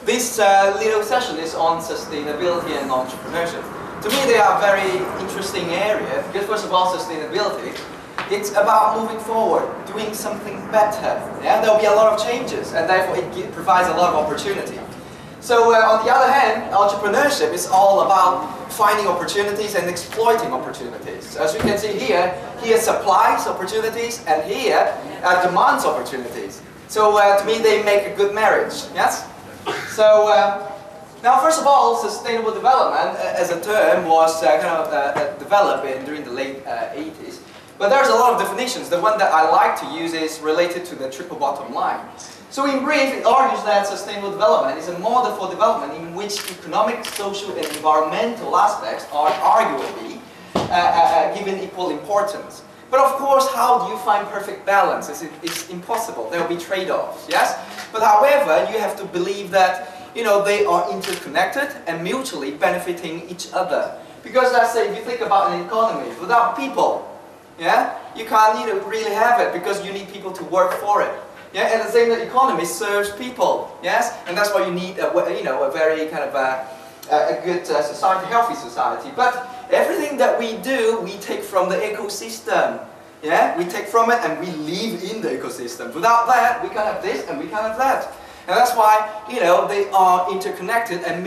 this little session is on sustainability and entrepreneurship. To me, they are very interesting area because first of all, sustainability, it's about moving forward, doing something better. Yeah? There will be a lot of changes and therefore it provides a lot of opportunity. So on the other hand, entrepreneurship is all about finding opportunities and exploiting opportunities. As you can see here supplies opportunities and here demands opportunities. So to me, they make a good marriage. Yes? So now, first of all, sustainable development as a term was developed during the late 80s. But there's a lot of definitions. The one that I like to use is related to the triple bottom line. So in brief, it argues that sustainable development is a model for development in which economic, social and environmental aspects are arguably given equal importance. But of course, how do you find perfect balance? It's impossible. There will be trade-offs, yes? But however, you have to believe that they are interconnected and mutually benefiting each other. Because let's say if you think about an economy, without people, yeah, you can't really have it because you need people to work for it. Yeah, and the same economy serves people. Yes, and that's why you need a very kind of a good society, healthy society. But everything that we do, we take from the ecosystem. Yeah, we take from it and we live in the ecosystem. Without that, we can't have this and we can't have that. And that's why they are interconnected and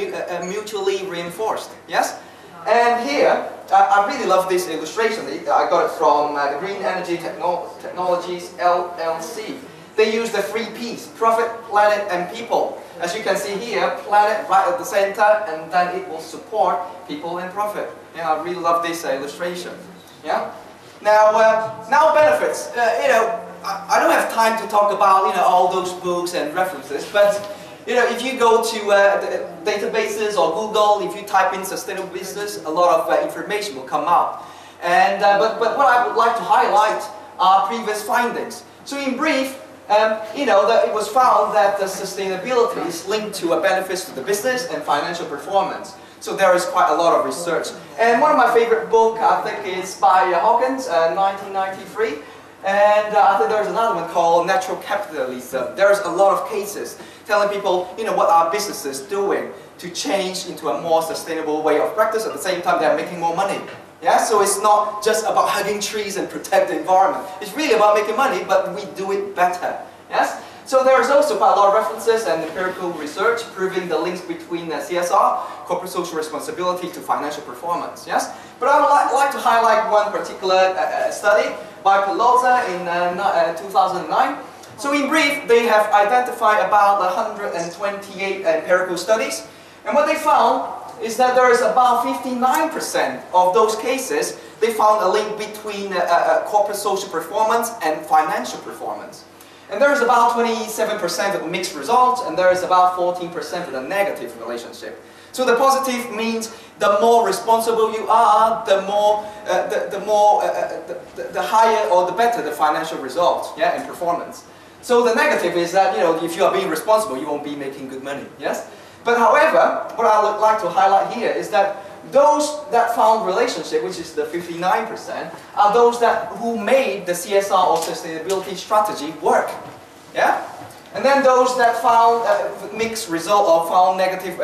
mutually reinforced. Yes. And here, I really love this illustration. I got it from the Green Energy Technologies LLC. They use the 3 Ps, profit, planet, and people. As you can see here, planet right at the center, and then it will support people and profit. Yeah, I really love this illustration. Yeah. Now benefits. I don't have time to talk about all those books and references, but if you go to databases or Google, if you type in sustainable business, a lot of information will come out. And but what I would like to highlight are previous findings. So in brief, that it was found that the sustainability is linked to benefits to the business and financial performance. So there is quite a lot of research. And one of my favorite books, I think, is by Hawkins, 1993. And I think there's another one called Natural Capitalism. There's a lot of cases telling people, what are businesses doing to change into a more sustainable way of practice. At the same time, they're making more money. Yeah, so it's not just about hugging trees and protect the environment. It's really about making money, but we do it better. Yes. So there is also quite a lot of references and empirical research proving the links between CSR, corporate social responsibility, to financial performance. Yes. But I would like to highlight one particular study by Pelota in 2009. So in brief, they have identified about 128 empirical studies, and what they found is that there is about 59% of those cases, they found a link between corporate social performance and financial performance. And there is about 27% of mixed results, and there is about 14% of a negative relationship. So the positive means the more responsible you are, the higher or the better the financial results, yeah, and performance. So the negative is that if you are being responsible, you won't be making good money. Yes. But however, what I would like to highlight here is that those that found relationship, which is the 59%, are those who made the CSR or sustainability strategy work. Yeah? And then those that found mixed result or found negative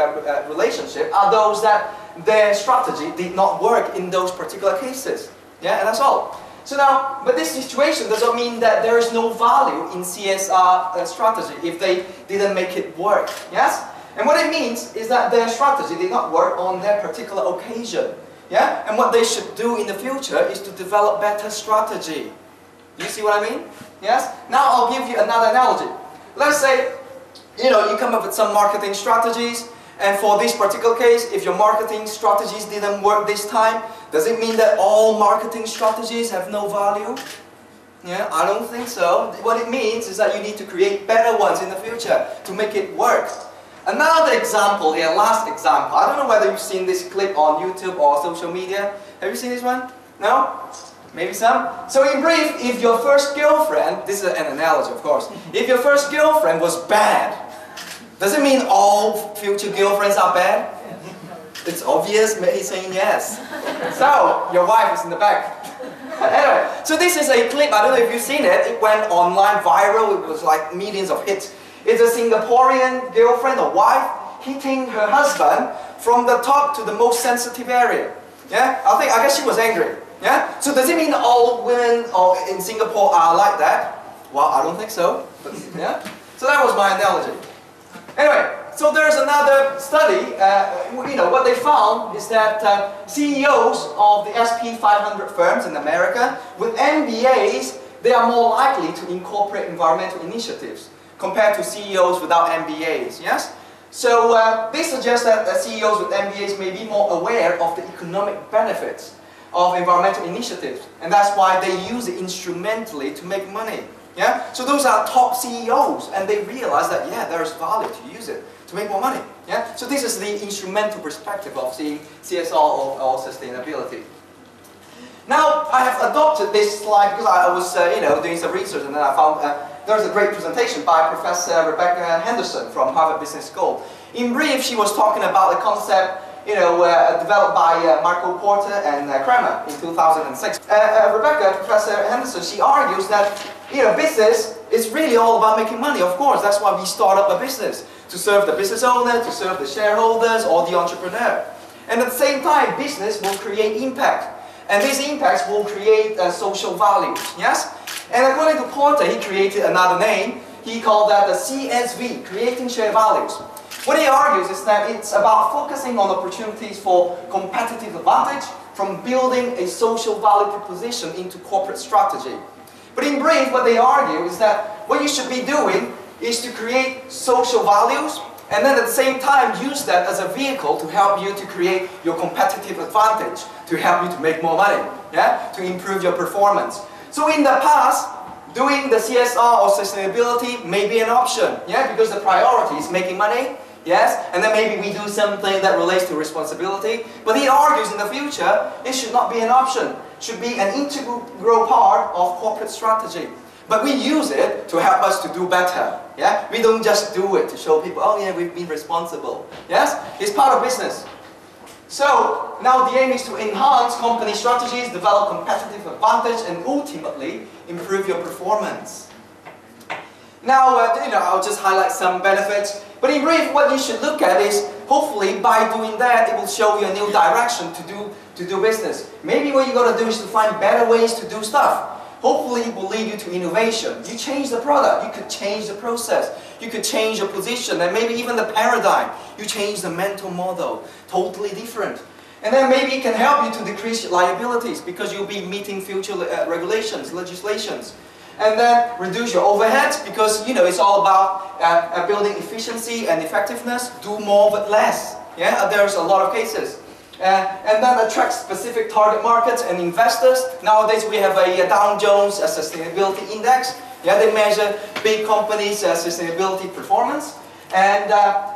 relationship are those that their strategy did not work in those particular cases. Yeah, and that's all. So now, but this situation doesn't mean that there is no value in CSR strategy if they didn't make it work. Yes? And what it means is that their strategy did not work on their particular occasion. Yeah? And what they should do in the future is to develop better strategy. You see what I mean? Yes? Now I'll give you another analogy. Let's say, you come up with some marketing strategies, and for this particular case, if your marketing strategies didn't work this time, does it mean that all marketing strategies have no value? Yeah, I don't think so. What it means is that you need to create better ones in the future to make it work. Another example here, last example. I don't know whether you've seen this clip on YouTube or social media. Have you seen this one? No? Maybe some? So in brief, if your first girlfriend, this is an analogy of course, if your first girlfriend was bad, does it mean all future girlfriends are bad? It's obvious, he's saying yes. So, your wife is in the back. Anyway, so this is a clip, I don't know if you've seen it, it went online viral, it was like millions of hits. It's a Singaporean girlfriend or wife. hitting her husband from the top to the most sensitive area. Yeah, I guess she was angry. Yeah, so does it mean all women in Singapore are like that? Well, I don't think so. But, yeah, so that was my analogy. Anyway, so there's another study. What they found is that CEOs of the SP 500 firms in America with MBAs, they are more likely to incorporate environmental initiatives compared to CEOs without MBAs. Yes. So they suggest that CEOs with MBAs may be more aware of the economic benefits of environmental initiatives, and that's why they use it instrumentally to make money. Yeah? So those are top CEOs, and they realize that, yeah, there's value to use it to make more money. Yeah? So this is the instrumental perspective of seeing CSR or sustainability. Now, I have adopted this slide because I was doing some research, and then I found there's a great presentation by Professor Rebecca Henderson from Harvard Business School. In brief, she was talking about the concept developed by Marco Porter and Fremen in 2006. Professor Henderson, she argues that business is really all about making money. Of course, that's why we start up a business, to serve the business owner, to serve the shareholders, or the entrepreneur. And at the same time, business will create impact. And these impacts will create social values, yes? And according to Porter, he created another name. He called that the CSV, creating shared values. What he argues is that it's about focusing on opportunities for competitive advantage from building a social value proposition into corporate strategy. But in brief, what they argue is that what you should be doing is to create social values and then at the same time use that as a vehicle to help you to create your competitive advantage, to help you to make more money, yeah? To improve your performance. So in the past, doing the CSR or sustainability may be an option, yeah? Because the priority is making money, yes? And then maybe we do something that relates to responsibility. But he argues in the future, it should not be an option. It should be an integral part of corporate strategy. But we use it to help us to do better. Yeah? We don't just do it to show people, oh yeah, we've been responsible. Yes? It's part of business. So, now the aim is to enhance company strategies, develop competitive advantage, and ultimately improve your performance. Now, I'll just highlight some benefits. But in brief, what you should look at is, hopefully, by doing that, it will show you a new direction to do business. Maybe what you got to do is to find better ways to do stuff. Hopefully it will lead you to innovation. You change the product, you could change the process, you could change your position, and maybe even the paradigm. You change the mental model, totally different. And then maybe it can help you to decrease your liabilities because you'll be meeting future regulations, legislations. And then reduce your overheads because, it's all about building efficiency and effectiveness. Do more with less. Yeah, there's a lot of cases. And then attract specific target markets and investors. Nowadays we have a Dow Jones Sustainability Index. Yeah, they measure big companies' sustainability performance. And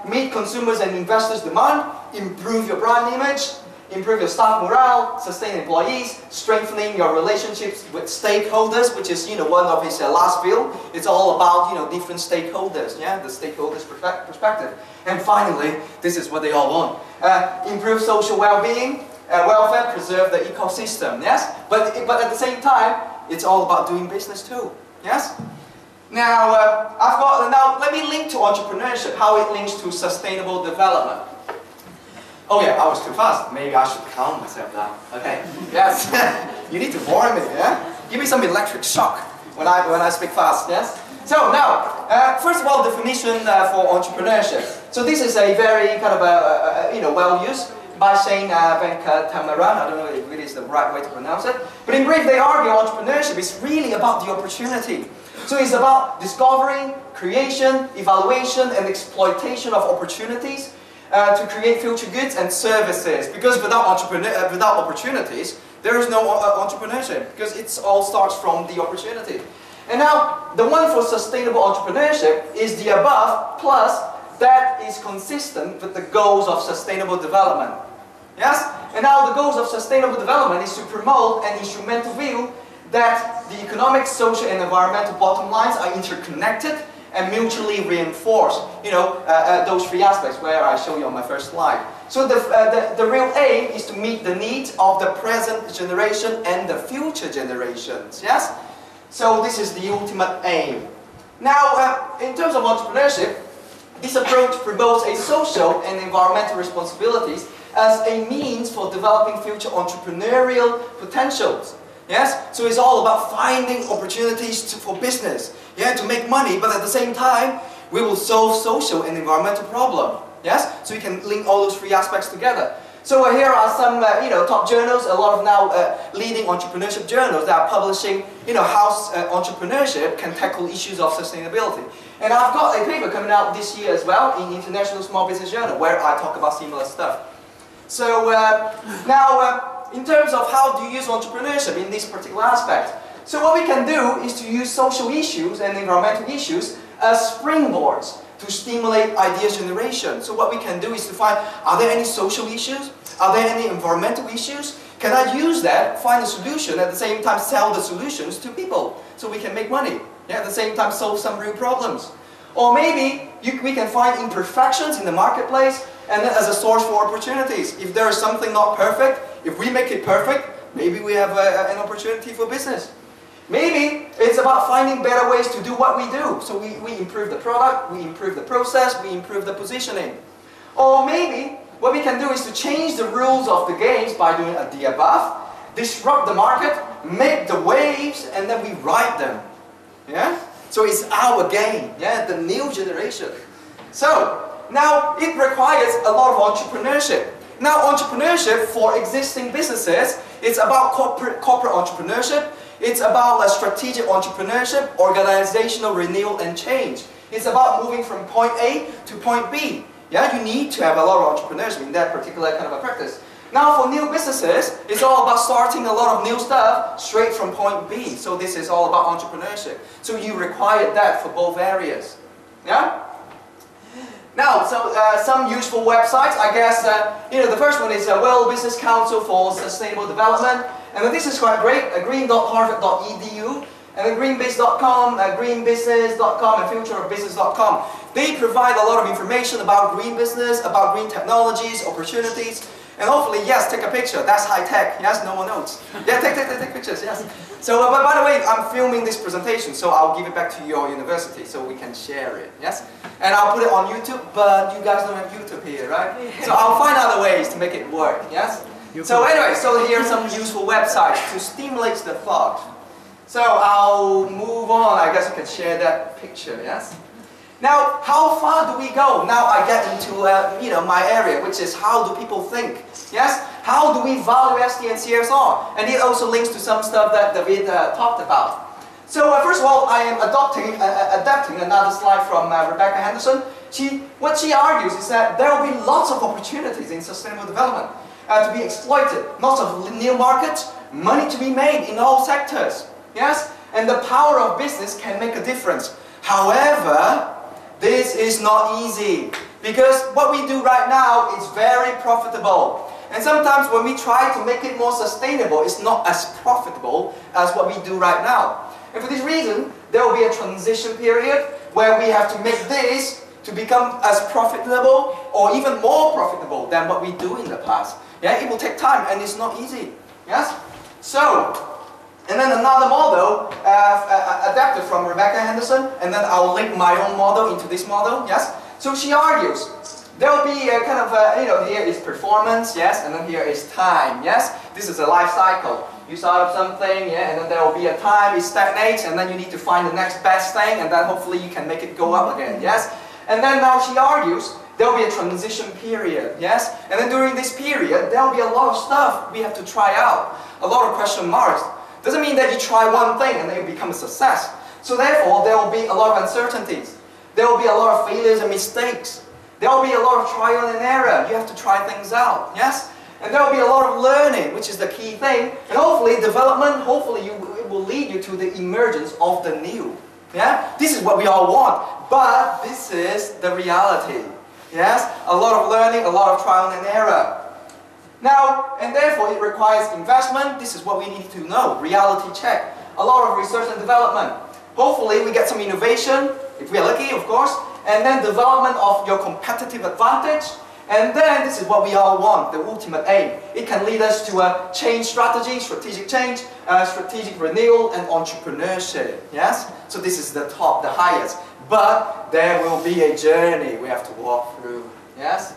meet consumers and investors' demand, improve your brand image, improve your staff morale, sustain employees, strengthening your relationships with stakeholders, which is one of his last bill. It's all about different stakeholders, yeah, the stakeholders' perspective. And finally, this is what they all want: improve social well-being, welfare, preserve the ecosystem. Yes, but at the same time, it's all about doing business too. Yes. Now now let me link to entrepreneurship, how it links to sustainable development. Oh yeah, I was too fast. Maybe I should calm myself down. Okay. Yes. You need to warn me. Yeah. Give me some electric shock when I speak fast. Yes. So now, first of all, definition for entrepreneurship. So this is a very kind of well used by Shane Venkatamaran. I don't know if it is the right way to pronounce it. But in brief, they argue entrepreneurship is really about the opportunity. So it's about discovering, creation, evaluation, and exploitation of opportunities to create future goods and services. Because without opportunities, there is no entrepreneurship. Because it all starts from the opportunity. And now, the one for sustainable entrepreneurship is the above, plus that is consistent with the goals of sustainable development. Yes? And now the goals of sustainable development is to promote an instrumental view that the economic, social, and environmental bottom lines are interconnected and mutually reinforced. Those three aspects where I show you on my first slide. So the real aim is to meet the needs of the present generation and the future generations. Yes? So this is the ultimate aim. Now, in terms of entrepreneurship, His approach promotes a social and environmental responsibilities as a means for developing future entrepreneurial potentials. Yes, so it's all about finding opportunities for business, yeah, to make money, but at the same time, we will solve social and environmental problems. Yes, so you can link all those three aspects together. So here are some, top journals. A lot of now leading entrepreneurship journals that are publishing, how entrepreneurship can tackle issues of sustainability. And I've got a paper coming out this year as well in International Small Business Journal where I talk about similar stuff. So in terms of how to use entrepreneurship in this particular aspect, so what we can do is to use social issues and environmental issues as springboards to stimulate ideas generation. So what we can do is to find, are there any social issues? Are there any environmental issues? Can I use that, find a solution, at the same time sell the solutions to people so we can make money? Yeah, at the same time solve some real problems. Or maybe we can find imperfections in the marketplace and then as a source for opportunities. If there is something not perfect, if we make it perfect, maybe we have an opportunity for business. Maybe it's about finding better ways to do what we do. So we improve the product, we improve the process, we improve the positioning. Or maybe what we can do is to change the rules of the games by doing the above, disrupt the market, make the waves, and then we ride them. Yeah? So it's our game, yeah, the new generation. So now it requires a lot of entrepreneurship. Now entrepreneurship for existing businesses, it's about corporate entrepreneurship. It's about strategic entrepreneurship, organizational renewal and change. It's about moving from point A to point B. Yeah, you need to have a lot of entrepreneurship in that particular kind of a practice. Now for new businesses, it's all about starting a lot of new stuff straight from point B. So this is all about entrepreneurship. So you require that for both areas. Yeah? Now, so some useful websites, I guess, the first one is World Business Council for Sustainable Development. And this is quite great, green.harvard.edu, and then greenbiz.com, greenbusiness.com, and futureofbusiness.com. They provide a lot of information about green business, about green technologies, opportunities, and hopefully, yes, take a picture. That's high tech. Yes, no one knows. Yeah, take pictures. Yes. So, but by the way, I'm filming this presentation, so I'll give it back to your university so we can share it. Yes, and I'll put it on YouTube. But you guys don't have YouTube here, right? So I'll find other ways to make it work. Yes. So anyway, so here are some useful websites to stimulate the thought. So I'll move on. I guess you can share that picture. Yes. Now, how far do we go? Now I get into my area, which is how do people think? Yes, how do we value SD and CSR? And it also links to some stuff that David talked about. So first of all, I am adapting another slide from Rebecca Henderson. What she argues is that there will be lots of opportunities in sustainable development to be exploited, lots of new markets, money to be made in all sectors. Yes, and the power of business can make a difference. However, this is not easy because what we do right now is very profitable. And sometimes when we try to make it more sustainable, it's not as profitable as what we do right now. And for this reason, there will be a transition period where we have to make this to become as profitable or even more profitable than what we do in the past. Yeah, it will take time and it's not easy. Yes? So, and then another model adapted from Rebecca Henderson, and then I'll link my own model into this model, yes? So she argues, there will be a kind of, here is performance, yes, and then here is time, yes? This is a life cycle. You start up something, yeah, and then there will be a time, it stagnates, and then you need to find the next best thing, and then hopefully you can make it go up again, yes? And then now she argues, there will be a transition period, yes? And then during this period, there will be a lot of stuff we have to try out, a lot of question marks. Doesn't mean that you try one thing and then you become a success. So therefore, there will be a lot of uncertainties. There will be a lot of failures and mistakes. There will be a lot of trial and error. You have to try things out, yes? And there will be a lot of learning, which is the key thing. And hopefully, development, it will lead you to the emergence of the new. Yeah? This is what we all want. But this is the reality. Yes? A lot of learning, a lot of trial and error. Now, and therefore it requires investment. This is what we need to know. Reality check. A lot of research and development. Hopefully we get some innovation, if we are lucky, of course, and then development of your competitive advantage, And then this is what we all want, the ultimate aim. It can lead us to a change strategy, strategic change, strategic renewal, and entrepreneurship. Yes? So this is the top, the highest. But there will be a journey we have to walk through. Yes?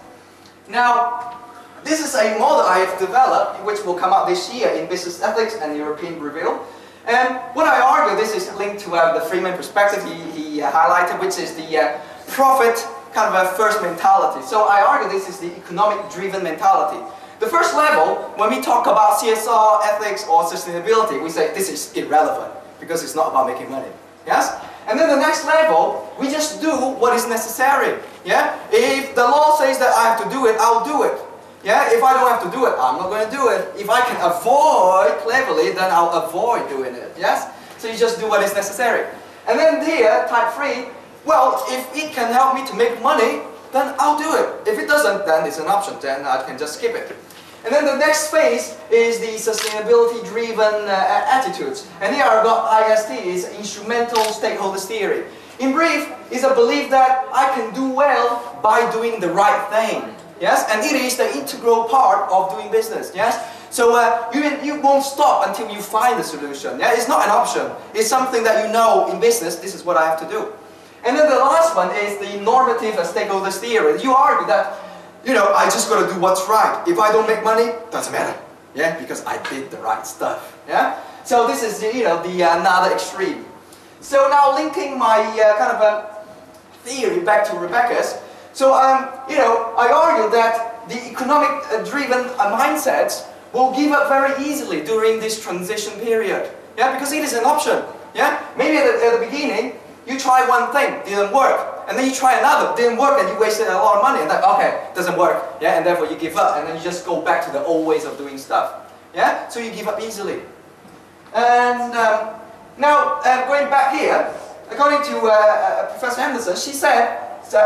Now, this is a model I have developed, which will come out this year in Business Ethics and European Review. And what I argue, this is linked to the Fremen perspective he highlighted, which is the profit kind of a first mentality. So I argue this is the economic-driven mentality. The first level, when we talk about CSR, ethics, or sustainability, we say this is irrelevant because it's not about making money. Yes? And then the next level, we just do what is necessary. Yeah? If the law says that I have to do it, I'll do it. Yeah? If I don't have to do it, I'm not going to do it. If I can avoid cleverly, then I'll avoid doing it. Yes? So you just do what is necessary. And then here, type 3, well, if it can help me to make money, then I'll do it. If it doesn't, then it's an option. Then I can just skip it. And then the next phase is the sustainability-driven attitudes. And here I've got IST, is instrumental stakeholders theory. In brief, is a belief that I can do well by doing the right thing. Yes, and it is the integral part of doing business. Yes, so you won't stop until you find the solution. Yeah, it's not an option. It's something that you know in business. This is what I have to do. And then the last one is the normative stakeholders theory. You argue that, you know, I just got to do what's right. If I don't make money, doesn't matter. Yeah, because I did the right stuff. Yeah. So this is, you know, the another extreme. So now linking my kind of theory back to Rebecca's. So you know, I argue that the economic-driven mindsets will give up very easily during this transition period. Yeah, because it is an option. Yeah, maybe at the beginning you try one thing, didn't work, and then you try another, didn't work, and you wasted a lot of money, and then okay, doesn't work. Yeah, and therefore you give up, and then you just go back to the old ways of doing stuff. Yeah, so you give up easily. And now going back here, according to Professor Henderson, she said. So,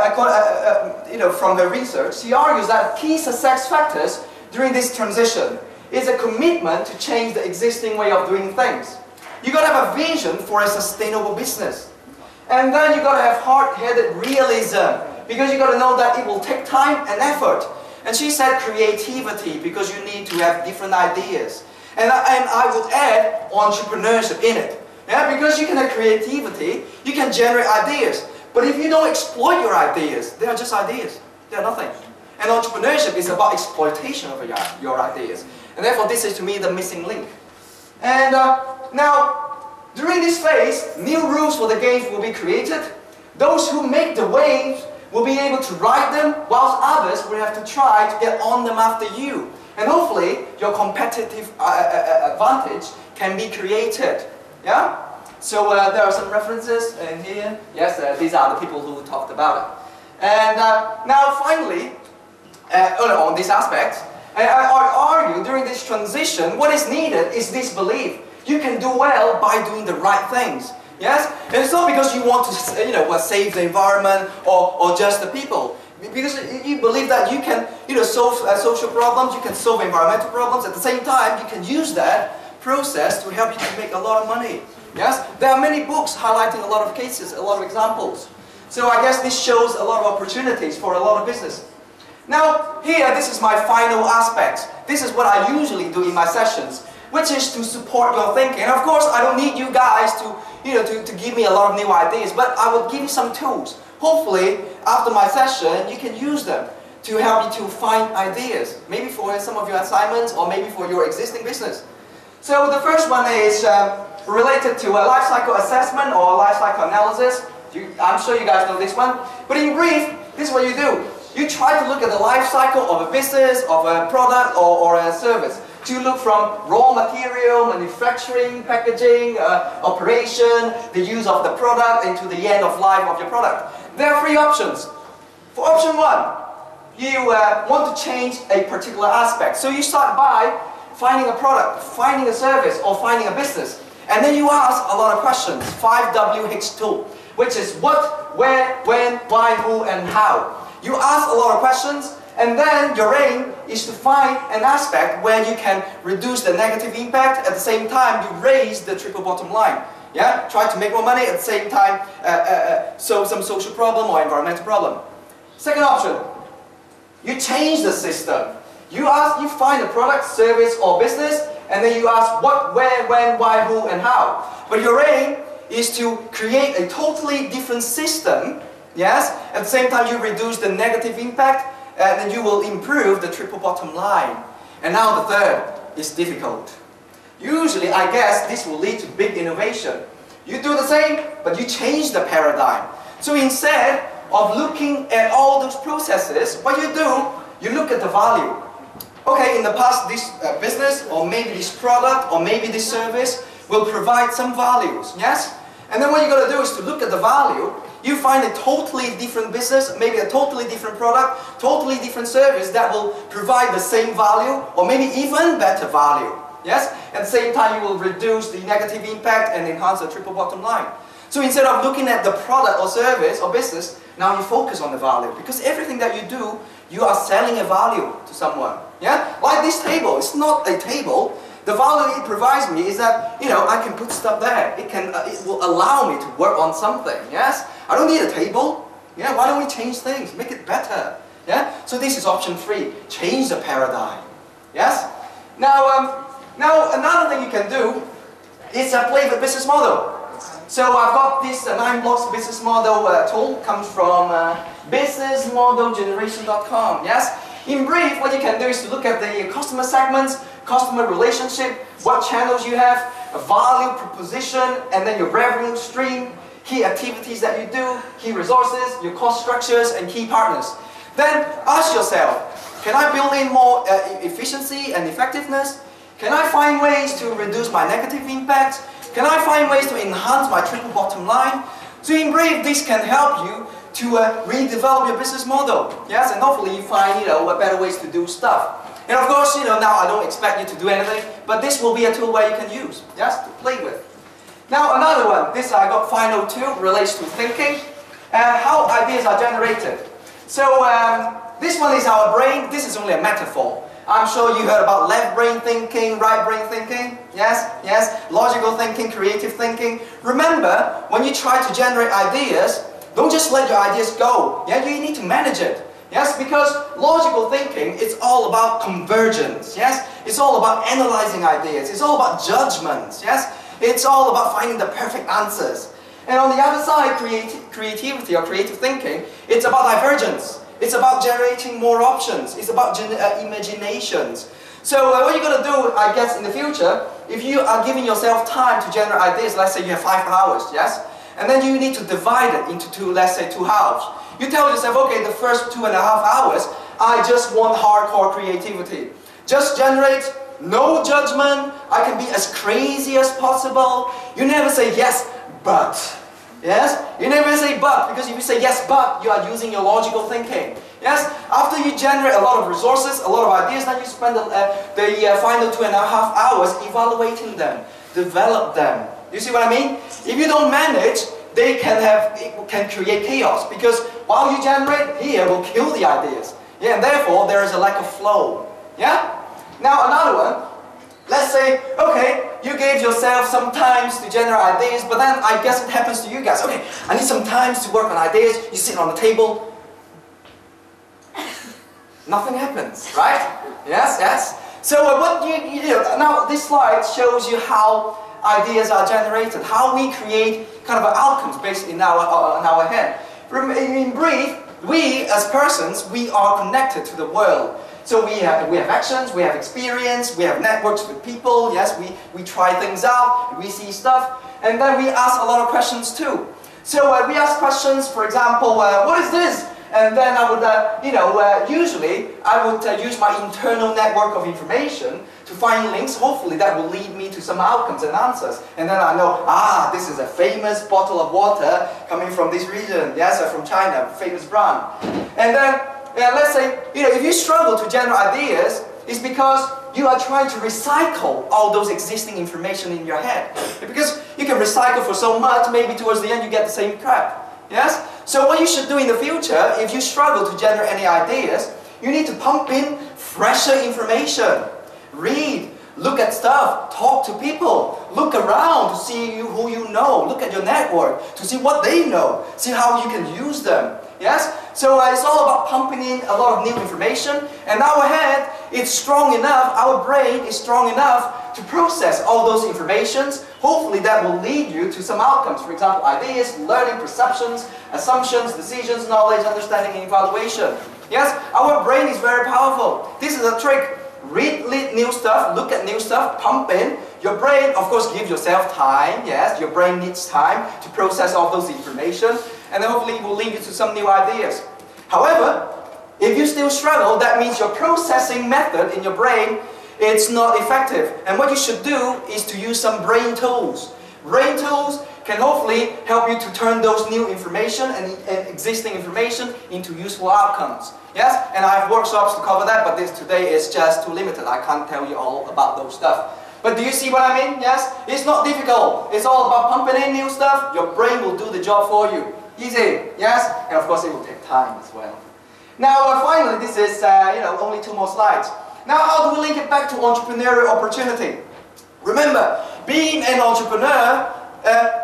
you know, from her research, she argues that key success factors during this transition is a commitment to change the existing way of doing things. You got to have a vision for a sustainable business. And then you got to have hard-headed realism, because you got to know that it will take time and effort. And she said creativity, because you need to have different ideas. And I would add entrepreneurship in it. Yeah, because you can have creativity, you can generate ideas. But if you don't exploit your ideas, they are just ideas. They are nothing. And entrepreneurship is about exploitation of your ideas. And therefore, this is to me the missing link. And now, during this phase, new rules for the games will be created. Those who make the waves will be able to ride them, whilst others will have to try to get on them after you. And hopefully, your competitive advantage can be created. Yeah? So there are some references in here. Yes, these are the people who talked about it. And now finally, on this aspect, I argue during this transition, what is needed is this belief. You can do well by doing the right things. Yes? And it's not because you want to, you know, save the environment or just the people. Because you believe that you can, you know, solve social problems, you can solve environmental problems. At the same time, you can use that process to help you to make a lot of money. Yes, there are many books highlighting a lot of cases, a lot of examples. So I guess this shows a lot of opportunities for a lot of business. Now, here, this is my final aspect. This is what I usually do in my sessions, which is to support your thinking. And of course, I don't need you guys to, you know, to give me a lot of new ideas, but I will give you some tools. Hopefully, after my session, you can use them to help you to find ideas, maybe for some of your assignments or maybe for your existing business. So the first one is related to a life cycle assessment or life cycle analysis. I'm sure you guys know this one. But in brief, this is what you do. You try to look at the life cycle of a business, of a product, or a service. To look from raw material, manufacturing, packaging, operation, the use of the product, into the end of life of your product. There are three options. For option one, you want to change a particular aspect. So you start by finding a product, finding a service, or finding a business. And then you ask a lot of questions, 5WH2, which is what, where, when, why, who, and how. You ask a lot of questions, and then your aim is to find an aspect where you can reduce the negative impact, at the same time you raise the triple bottom line. Yeah? Try to make more money, at the same time solve some social problem or environmental problem. Second option, You change the system. You find a product, service, or business, and then you ask what, where, when, why, who, and how. But your aim is to create a totally different system, yes? At the same time, you reduce the negative impact, and then you will improve the triple bottom line. And now the third is difficult. Usually, I guess, this will lead to big innovation. You do the same, but you change the paradigm. So instead of looking at all those processes, what you do, you look at the value. Okay, in the past, this business, or maybe this product, or maybe this service will provide some values, yes? And then what you're going to do is to look at the value. You find a totally different business, maybe a totally different product, totally different service that will provide the same value, or maybe even better value, yes? At the same time, you will reduce the negative impact and enhance the triple bottom line. So instead of looking at the product or service or business, now you focus on the value. Because everything that you do, you are selling a value to someone. Yeah? Like this table, it's not a table. The value it provides me is that, I can put stuff there. It will allow me to work on something. Yes? I don't need a table. Yeah? Why don't we change things? Make it better. Yeah? So this is option 3. Change the paradigm. Yes? Now another thing you can do is play with business model. So I've got this 9 blocks business model tool, comes from businessmodelgeneration.com. Yes? In brief, what you can do is to look at the customer segments, customer relationship, what channels you have, a value proposition, and then your revenue stream, key activities that you do, key resources, your cost structures, and key partners. Then ask yourself, can I build in more efficiency and effectiveness? Can I find ways to reduce my negative impact? Can I find ways to enhance my triple bottom line? So in brief, this can help you to redevelop your business model. Yes, and hopefully you find better ways to do stuff. And of course, now I don't expect you to do anything, but this will be a tool where you can use, yes, to play with. Now another one, this I got final 2, relates to thinking and how ideas are generated. So this one is our brain. This is only a metaphor. I'm sure you heard about left brain thinking, right brain thinking. Yes, yes. Logical thinking, creative thinking. Remember, when you try to generate ideas, don't just let your ideas go. Yeah, you need to manage it. Yes, because logical thinking, it's all about convergence. Yes, it's all about analyzing ideas. It's all about judgments. Yes, it's all about finding the perfect answers. And on the other side, creativity or creative thinking, it's about divergence. It's about generating more options. It's about imaginations. So what you're going to do, I guess, in the future, if you are giving yourself time to generate ideas, let's say you have 5 hours, yes? And then you need to divide it into 2, let's say 2 halves. You tell yourself, okay, the first 2.5 hours, I just want hardcore creativity. Just generate, no judgment, I can be as crazy as possible. You never say yes, but. Yes? You never say but, because if you say yes but, you are using your logical thinking. Yes? After you generate a lot of resources, a lot of ideas, then you spend the final 2.5 hours evaluating them, develop them. You see what I mean? If you don't manage, it can create chaos, because while you generate, here will kill the ideas. Yeah, and therefore there is a lack of flow. Yeah? Now another one. Let's say, okay, you gave yourself some time to generate ideas, but then I guess it happens to you guys. Okay, I need some time to work on ideas. You sit on the table. Nothing happens, right? Yes, yes. So what you do, now this slide shows you how ideas are generated, how we create kind of outcomes based in our head. In brief, we as persons, we are connected to the world. So we have actions, we have experience, we have networks with people, yes, we try things out, we see stuff, and then we ask a lot of questions too. So we ask questions, for example, what is this? And then I would, usually I would use my internal network of information to find links, hopefully that will lead me to some outcomes and answers. And then I know, this is a famous bottle of water coming from this region, yes, from China, famous brand. And then, let's say, if you struggle to generate ideas, it's because you are trying to recycle all those existing information in your head. Because you can recycle for so much, maybe towards the end you get the same crap. Yes? So what you should do in the future, if you struggle to generate any ideas, you need to pump in fresher information. Read, look at stuff, talk to people, look around to see who you know, look at your network, to see what they know, see how you can use them. Yes? So it's all about pumping in a lot of new information, and our head is strong enough, our brain is strong enough to process all those informations. Hopefully that will lead you to some outcomes. For example, ideas, learning, perceptions, assumptions, decisions, knowledge, understanding, and evaluation. Yes, our brain is very powerful. This is a trick. Read new stuff, look at new stuff, pump in. Your brain, of course, give yourself time. Yes, your brain needs time to process all those information, and then hopefully it will lead you to some new ideas. However, if you still struggle, that means your processing method in your brain, it's not effective. And what you should do is to use some brain tools. Brain tools can hopefully help you to turn those new information and existing information into useful outcomes. Yes, and I have workshops to cover that, but this today is just too limited. I can't tell you all about those stuff. But do you see what I mean? Yes, it's not difficult. It's all about pumping in new stuff. Your brain will do the job for you. Easy. Yes, and of course it will take time as well. Now finally, this is only 2 more slides. Now how do we link it back to entrepreneurial opportunity? Remember, being an entrepreneur,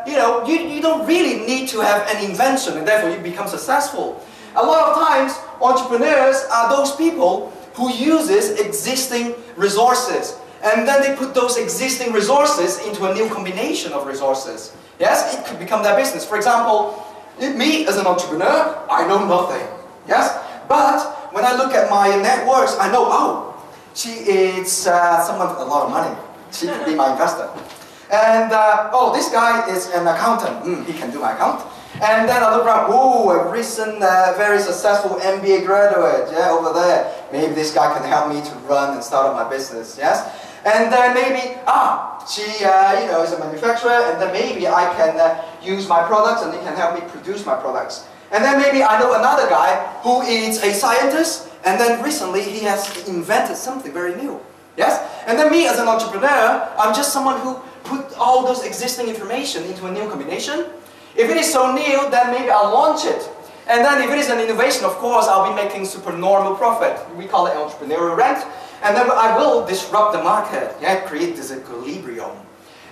you don't really need to have an invention and therefore you become successful. A lot of times, entrepreneurs are those people who uses existing resources, and then they put those existing resources into a new combination of resources. Yes, it could become their business. For example, me as an entrepreneur, I know nothing. Yes, but when I look at my networks, I know, oh, she is someone with a lot of money. She could be my investor. And oh, this guy is an accountant. He can do my account. And then I look around, oh, a recent, very successful MBA graduate, yeah, over there. Maybe this guy can help me to run and start up my business, yes? And then maybe, she, is a manufacturer, and then maybe I can use my products and he can help me produce my products. And then maybe I know another guy who is a scientist, and then recently he has invented something very new, yes? And then me as an entrepreneur, I'm just someone who put all those existing information into a new combination. If it is so new, then maybe I'll launch it. And then if it is an innovation, of course, I'll be making supernormal profit. We call it entrepreneurial rent. And then I will disrupt the market, yeah, create this equilibrium.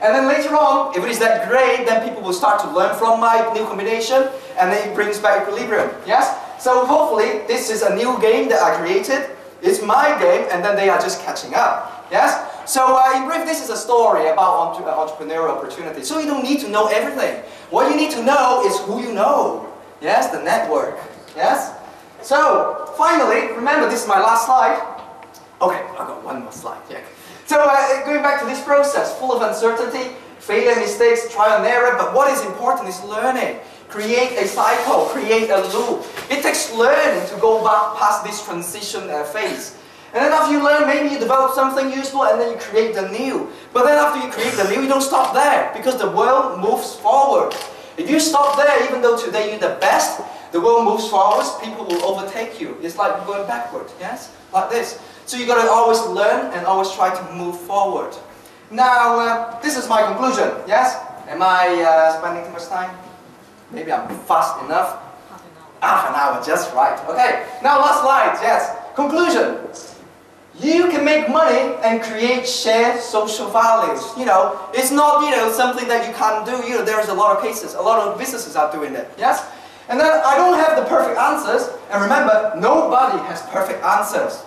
And then later on, if it is that great, then people will start to learn from my new combination, and then it brings back equilibrium, yes? So hopefully, this is a new game that I created. It's my game, and then they are just catching up, yes? So in brief, this is a story about entrepreneurial opportunity. So you don't need to know everything. What you need to know is who you know. Yes, the network. Yes? So finally, remember this is my last slide. Okay, I've got one more slide. Yeah. So going back to this process, full of uncertainty, failure, mistakes, trial and error, but what is important is learning. Create a cycle, create a loop. It takes learning to go back past this transition phase. And then after you learn, maybe you develop something useful and then you create the new. But then after you create the new, you don't stop there because the world moves forward. If you stop there, even though today you're the best, the world moves forward, people will overtake you. It's like going backward, yes? Like this. So you got to always learn and always try to move forward. Now, this is my conclusion, yes? Am I spending too much time? Maybe I'm fast enough? Half an hour, just right. Okay, now last slide, yes. Conclusion. You can make money and create shared social values. It's not, something that you can't do. There's a lot of cases, a lot of businesses are doing it. Yes? And then I don't have the perfect answers. And remember, nobody has perfect answers.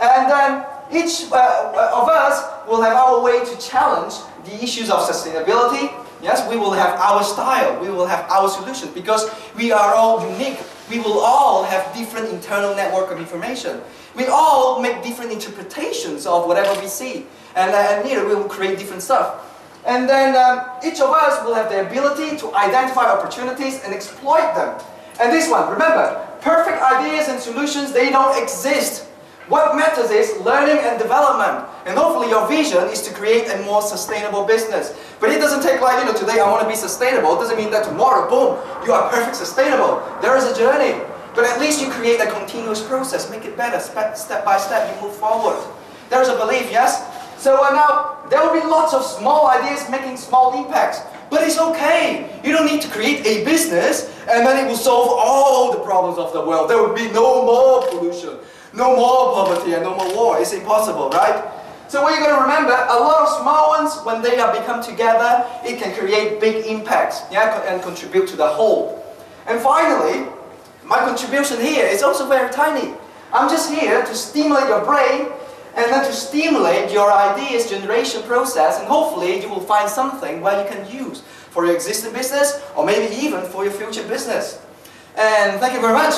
And then each of us will have our way to challenge the issues of sustainability. Yes, we will have our style. We will have our solutions because we are all unique. We will all have different internal network of information. We all make different interpretations of whatever we see. And we will create different stuff. And then each of us will have the ability to identify opportunities and exploit them. And this one, remember, perfect ideas and solutions, they don't exist. What matters is learning and development. And hopefully your vision is to create a more sustainable business. But it doesn't take like, today I want to be sustainable. It doesn't mean that tomorrow, boom, you are perfect sustainable. There is a journey. But at least you create a continuous process. Make it better. Step by step, you move forward. There is a belief, yes? So now, there will be lots of small ideas making small impacts. But it's okay. You don't need to create a business and then it will solve all the problems of the world. There will be no more pollution, no more poverty, and no more war. It's impossible, right? So what you're going to remember, a lot of small ones, when they are become together, it can create big impacts, yeah, and contribute to the whole. And finally, my contribution here is also very tiny. I'm just here to stimulate your brain and then to stimulate your ideas generation process, and hopefully you will find something where you can use for your existing business or maybe even for your future business. And thank you very much.